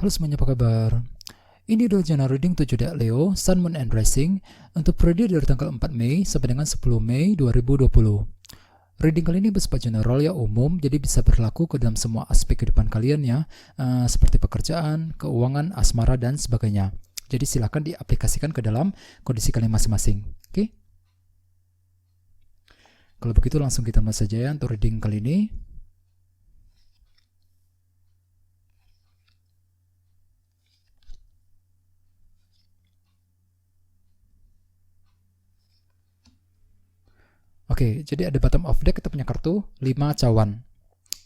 Halo semuanya, apa kabar? Ini adalah Jana Reading 7 Leo, Sun, Moon, and Rising untuk periode dari tanggal 4 Mei sampai dengan 10 Mei 2020. Reading kali ini bersifat general ya, umum, jadi bisa berlaku ke dalam semua aspek kehidupan kalian ya, seperti pekerjaan, keuangan, asmara, dan sebagainya. Jadi silakan diaplikasikan ke dalam kondisi kalian masing-masing. Oke? Kalau begitu langsung kita mulai saja ya untuk reading kali ini. Oke, jadi ada bottom of deck, kita punya kartu 5 cawan.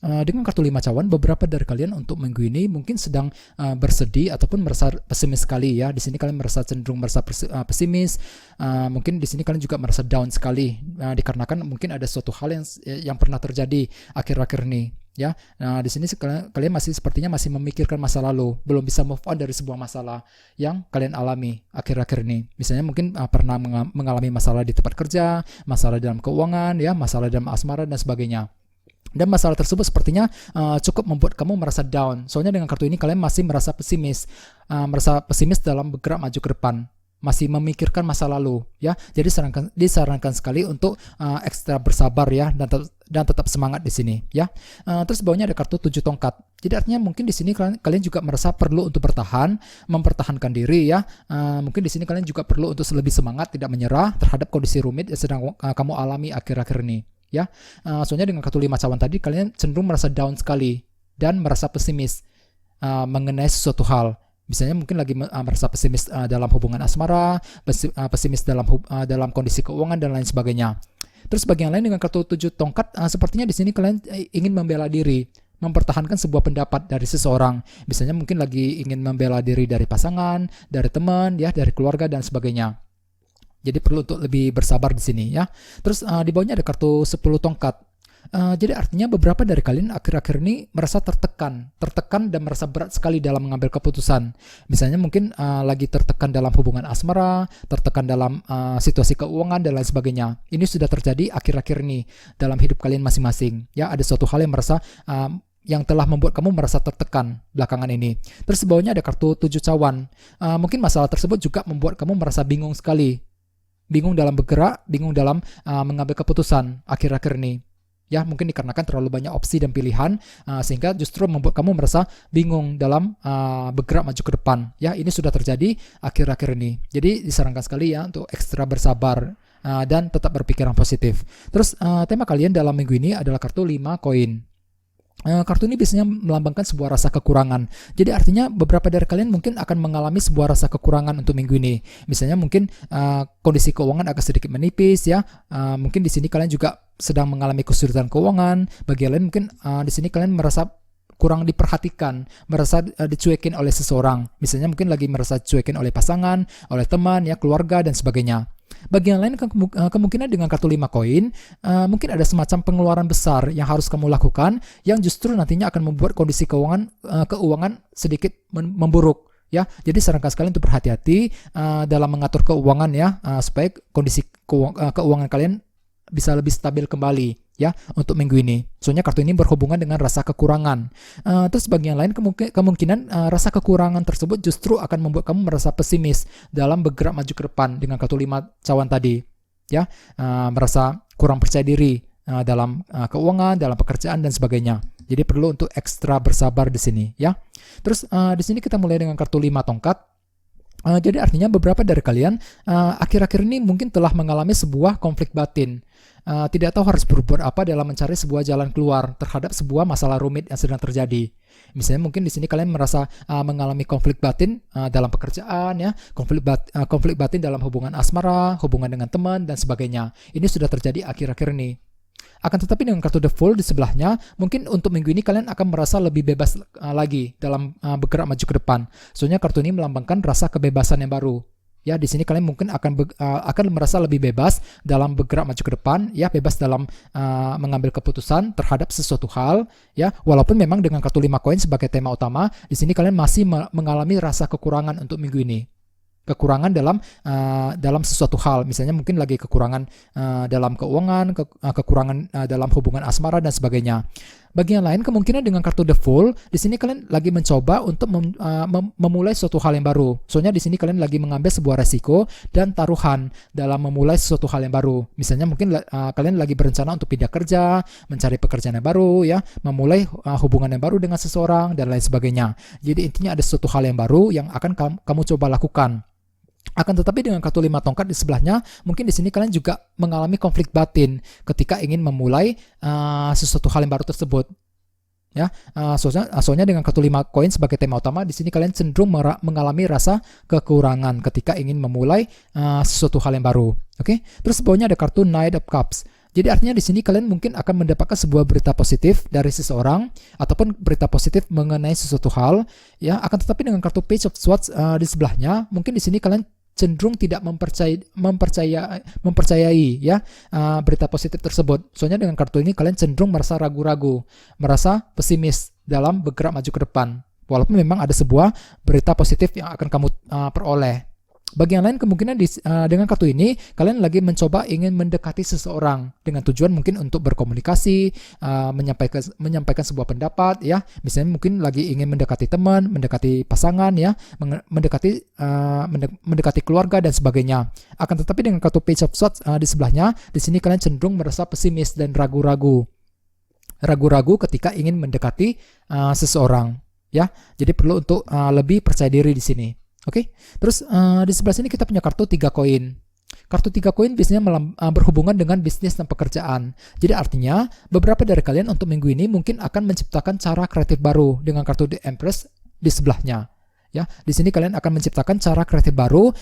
Dengan kartu 5 cawan, beberapa dari kalian untuk minggu ini mungkin sedang bersedih ataupun merasa pesimis sekali ya. Di sini kalian cenderung merasa pesimis. Mungkin di sini kalian juga merasa down sekali dikarenakan mungkin ada suatu hal yang pernah terjadi akhir-akhir ini ya. Nah, di sini kalian sepertinya masih memikirkan masa lalu, belum bisa move on dari sebuah masalah yang kalian alami akhir-akhir ini. Misalnya mungkin pernah mengalami masalah di tempat kerja, masalah dalam keuangan ya, masalah dalam asmara dan sebagainya. Dan masalah tersebut sepertinya cukup membuat kamu merasa down. Soalnya dengan kartu ini kalian masih merasa pesimis dalam bergerak maju ke depan, masih memikirkan masa lalu ya. Jadi disarankan sekali untuk ekstra bersabar ya, dan tetap semangat di sini ya. Terus bawahnya ada kartu 7 tongkat. Jadi artinya mungkin di sini kalian juga merasa perlu untuk bertahan, mempertahankan diri ya. Mungkin di sini kalian juga perlu untuk lebih semangat, tidak menyerah terhadap kondisi rumit yang sedang kamu alami akhir-akhir ini ya. Soalnya dengan kartu 5 cawan tadi kalian cenderung merasa down sekali dan merasa pesimis mengenai sesuatu hal. Misalnya mungkin lagi merasa pesimis dalam hubungan asmara, pesimis dalam kondisi keuangan dan lain sebagainya. Terus bagian lain dengan kartu 7 tongkat, sepertinya di sini kalian ingin membela diri, mempertahankan sebuah pendapat dari seseorang. Misalnya mungkin lagi ingin membela diri dari pasangan, dari teman, ya, dari keluarga dan sebagainya. Jadi perlu untuk lebih bersabar di sini ya. Terus di bawahnya ada kartu 10 tongkat. Jadi artinya beberapa dari kalian akhir-akhir ini merasa tertekan dan merasa berat sekali dalam mengambil keputusan. Misalnya mungkin lagi tertekan dalam hubungan asmara, tertekan dalam situasi keuangan dan lain sebagainya. Ini sudah terjadi akhir-akhir ini dalam hidup kalian masing-masing. Ya, ada suatu hal yang telah membuat kamu merasa tertekan belakangan ini. Terus di bawahnya ada kartu 7 cawan. Mungkin masalah tersebut juga membuat kamu merasa bingung sekali. Bingung dalam bergerak, bingung dalam mengambil keputusan akhir-akhir ini. Ya, mungkin dikarenakan terlalu banyak opsi dan pilihan sehingga justru membuat kamu merasa bingung dalam bergerak maju ke depan. Ya, ini sudah terjadi akhir-akhir ini. Jadi disarankan sekali ya untuk ekstra bersabar dan tetap berpikiran positif. Terus tema kalian dalam minggu ini adalah kartu 5 koin. Kartu ini biasanya melambangkan sebuah rasa kekurangan. Jadi artinya beberapa dari kalian mungkin akan mengalami sebuah rasa kekurangan untuk minggu ini. Misalnya mungkin kondisi keuangan agak sedikit menipis ya. Mungkin di sini kalian juga sedang mengalami kesulitan keuangan. Bagi lain mungkin di sini kalian merasa kurang diperhatikan, merasa dicuekin oleh seseorang. Misalnya mungkin lagi merasa dicuekin oleh pasangan, oleh teman, ya, keluarga dan sebagainya. Bagian lain kemungkinan dengan kartu 5 koin, mungkin ada semacam pengeluaran besar yang harus kamu lakukan yang justru nantinya akan membuat kondisi keuangan sedikit memburuk. Ya, jadi sarankan sekali untuk berhati-hati dalam mengatur keuangan ya, supaya kondisi keuangan kalian bisa lebih stabil kembali ya untuk minggu ini. Soalnya kartu ini berhubungan dengan rasa kekurangan. Terus bagian lain kemungkinan rasa kekurangan tersebut justru akan membuat kamu merasa pesimis dalam bergerak maju ke depan dengan kartu 5 cawan tadi. Ya, merasa kurang percaya diri dalam keuangan, dalam pekerjaan dan sebagainya. Jadi perlu untuk ekstra bersabar di sini ya. Terus di sini kita mulai dengan kartu 5 tongkat. Jadi artinya beberapa dari kalian akhir-akhir ini mungkin telah mengalami sebuah konflik batin. Tidak tahu harus berbuat apa dalam mencari sebuah jalan keluar terhadap sebuah masalah rumit yang sedang terjadi. Misalnya mungkin di sini kalian merasa mengalami konflik batin dalam pekerjaan ya, konflik batin dalam hubungan asmara, hubungan dengan teman dan sebagainya. Ini sudah terjadi akhir-akhir ini. Akan tetapi dengan kartu The Fool di sebelahnya, mungkin untuk minggu ini kalian akan merasa lebih bebas lagi dalam bergerak maju ke depan. Soalnya kartu ini melambangkan rasa kebebasan yang baru. Ya, di sini kalian mungkin akan merasa lebih bebas dalam bergerak maju ke depan, ya, bebas dalam mengambil keputusan terhadap sesuatu hal, ya. Walaupun memang dengan kartu 5 koin sebagai tema utama, di sini kalian masih mengalami rasa kekurangan untuk minggu ini. Kekurangan dalam sesuatu hal, misalnya mungkin lagi kekurangan dalam keuangan, kekurangan dalam hubungan asmara dan sebagainya. Bagi yang lain, kemungkinan dengan kartu The Fool, di sini kalian lagi mencoba untuk memulai suatu hal yang baru. Soalnya di sini kalian lagi mengambil sebuah resiko dan taruhan dalam memulai sesuatu hal yang baru. Misalnya mungkin kalian lagi berencana untuk pindah kerja, mencari pekerjaan yang baru, ya, memulai hubungan yang baru dengan seseorang dan lain sebagainya. Jadi intinya ada sesuatu hal yang baru yang akan kamu coba lakukan. Akan tetapi dengan kartu 5 tongkat di sebelahnya, mungkin di sini kalian juga mengalami konflik batin ketika ingin memulai sesuatu hal yang baru tersebut. Ya, soalnya dengan kartu 5 koin sebagai tema utama, di sini kalian cenderung mengalami rasa kekurangan ketika ingin memulai sesuatu hal yang baru. Oke, terus bawahnya ada kartu Knight of Cups. Jadi artinya di sini kalian mungkin akan mendapatkan sebuah berita positif dari seseorang ataupun berita positif mengenai sesuatu hal. Ya, akan tetapi dengan kartu Page of Swords di sebelahnya, mungkin di sini kalian cenderung tidak mempercayai ya berita positif tersebut. Soalnya dengan kartu ini kalian cenderung merasa ragu-ragu, merasa pesimis dalam bergerak maju ke depan. Walaupun memang ada sebuah berita positif yang akan kamu peroleh. Bagi yang lain, kemungkinan dengan kartu ini kalian lagi mencoba ingin mendekati seseorang dengan tujuan mungkin untuk berkomunikasi, menyampaikan sebuah pendapat, ya. Misalnya mungkin lagi ingin mendekati teman, mendekati pasangan, ya, mendekati keluarga dan sebagainya. Akan tetapi dengan kartu Page of Swords di sebelahnya, di sini kalian cenderung merasa pesimis dan ragu-ragu ketika ingin mendekati seseorang, ya. Jadi perlu untuk lebih percaya diri di sini. Oke, terus di sebelah sini kita punya kartu 3 koin. Kartu 3 koin biasanya berhubungan dengan bisnis dan pekerjaan. Jadi artinya beberapa dari kalian untuk minggu ini mungkin akan menciptakan cara kreatif baru dengan kartu The Empress di sebelahnya. Ya, di sini kalian akan menciptakan cara kreatif baru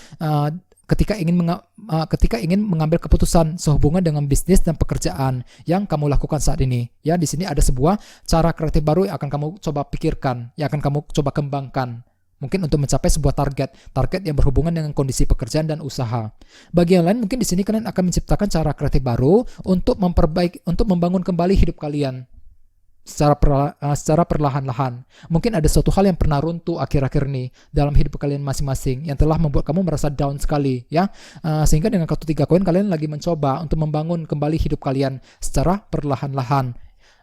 ketika ingin mengambil keputusan sehubungan dengan bisnis dan pekerjaan yang kamu lakukan saat ini. Ya, di sini ada sebuah cara kreatif baru yang akan kamu coba pikirkan, yang akan kamu coba kembangkan. Mungkin untuk mencapai sebuah target yang berhubungan dengan kondisi pekerjaan dan usaha. Bagi yang lain, mungkin di sini kalian akan menciptakan cara kreatif baru untuk membangun kembali hidup kalian secara perlahan-lahan. Mungkin ada suatu hal yang pernah runtuh akhir-akhir ini dalam hidup kalian masing-masing yang telah membuat kamu merasa down sekali, ya. Sehingga dengan kartu 3 koin kalian lagi mencoba untuk membangun kembali hidup kalian secara perlahan-lahan.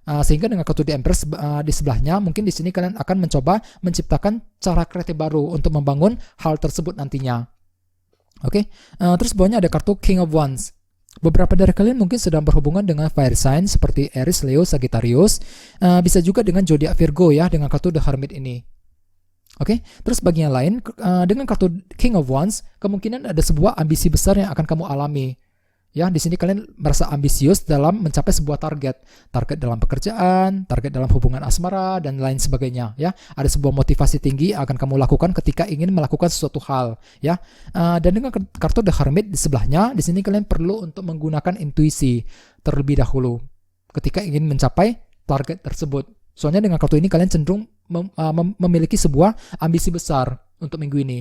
Sehingga dengan kartu The Empress di sebelahnya, mungkin di sini kalian akan mencoba menciptakan cara kreatif baru untuk membangun hal tersebut nantinya. Oke, terus bawahnya ada kartu King of Wands. Beberapa dari kalian mungkin sedang berhubungan dengan fire sign seperti Aries, Leo, Sagittarius. Bisa juga dengan zodiak Virgo, ya, dengan kartu The Hermit ini. Oke, terus bagi yang lain, dengan kartu King of Wands, kemungkinan ada sebuah ambisi besar yang akan kamu alami. Ya, di sini kalian merasa ambisius dalam mencapai sebuah target dalam pekerjaan, target dalam hubungan asmara dan lain sebagainya. Ya, ada sebuah motivasi tinggi akan kamu lakukan ketika ingin melakukan sesuatu hal. Ya, dan dengan kartu The Hermit di sebelahnya, di sini kalian perlu untuk menggunakan intuisi terlebih dahulu ketika ingin mencapai target tersebut. Soalnya dengan kartu ini kalian cenderung memiliki sebuah ambisi besar untuk minggu ini.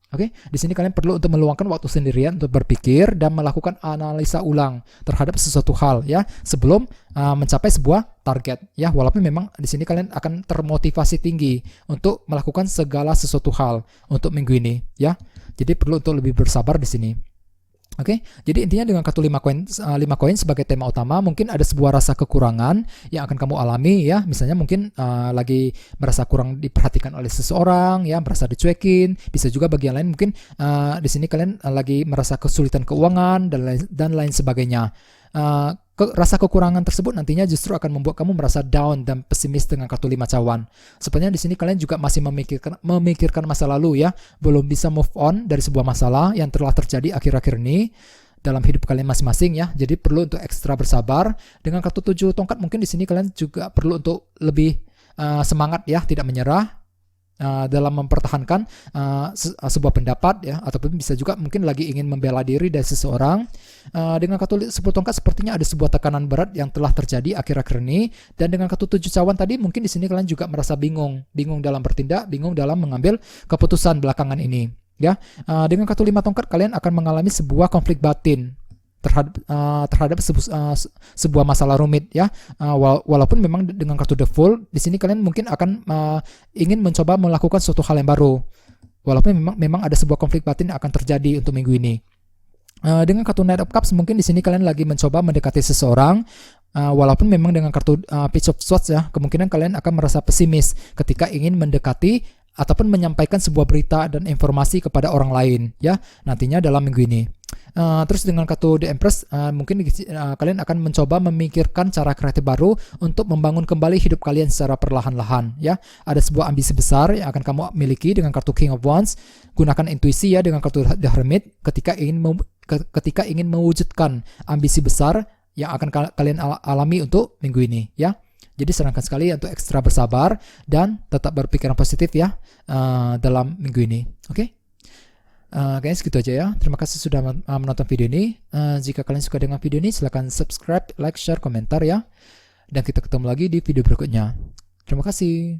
Oke, di sini kalian perlu untuk meluangkan waktu sendirian untuk berpikir dan melakukan analisa ulang terhadap sesuatu hal, ya, sebelum mencapai sebuah target, ya. Walaupun memang di sini kalian akan termotivasi tinggi untuk melakukan segala sesuatu hal untuk minggu ini, ya. Jadi perlu untuk lebih bersabar di sini. Oke, jadi intinya dengan kartu 5 koin sebagai tema utama, mungkin ada sebuah rasa kekurangan yang akan kamu alami, ya. Misalnya mungkin lagi merasa kurang diperhatikan oleh seseorang, ya, merasa dicuekin. Bisa juga bagi yang lain mungkin di sini kalian lagi merasa kesulitan keuangan dan lain sebagainya. Rasa kekurangan tersebut nantinya justru akan membuat kamu merasa down dan pesimis dengan kartu 5 cawan. Sebenarnya di sini kalian juga masih memikirkan masa lalu, ya, belum bisa move on dari sebuah masalah yang telah terjadi akhir-akhir ini dalam hidup kalian masing-masing, ya. Jadi perlu untuk ekstra bersabar. Dengan kartu 7 tongkat mungkin di sini kalian juga perlu untuk lebih semangat, ya, tidak menyerah dalam mempertahankan sebuah pendapat, ya, ataupun bisa juga mungkin lagi ingin membela diri dari seseorang. Dengan kartu 10 tongkat sepertinya ada sebuah tekanan berat yang telah terjadi akhir-akhir ini, dan dengan kartu 7 cawan tadi mungkin di sini kalian juga merasa bingung dalam bertindak, bingung dalam mengambil keputusan belakangan ini, ya. Dengan kartu 5 tongkat kalian akan mengalami sebuah konflik batin terhadap sebuah masalah rumit, ya. Walaupun memang dengan kartu The Fool di sini kalian mungkin akan ingin mencoba melakukan suatu hal yang baru, walaupun memang ada sebuah konflik batin yang akan terjadi untuk minggu ini. Dengan kartu Knight of Cups mungkin di sini kalian lagi mencoba mendekati seseorang Walaupun memang dengan kartu Page of Swords ya, kemungkinan kalian akan merasa pesimis ketika ingin mendekati ataupun menyampaikan sebuah berita dan informasi kepada orang lain ya nantinya dalam minggu ini. Terus dengan kartu The Empress, mungkin kalian akan mencoba memikirkan cara kreatif baru untuk membangun kembali hidup kalian secara perlahan-lahan ya. Ada sebuah ambisi besar yang akan kamu miliki dengan kartu King of Wands. Gunakan intuisi ya dengan kartu The Hermit ketika ingin mewujudkan ambisi besar yang akan kalian alami untuk minggu ini ya. Jadi sarankan sekali untuk ekstra bersabar dan tetap berpikiran positif ya dalam minggu ini. Oke? Kayaknya segitu aja ya. Terima kasih sudah menonton video ini. Jika kalian suka dengan video ini, silahkan subscribe, like, share, komentar ya. Dan kita ketemu lagi di video berikutnya. Terima kasih.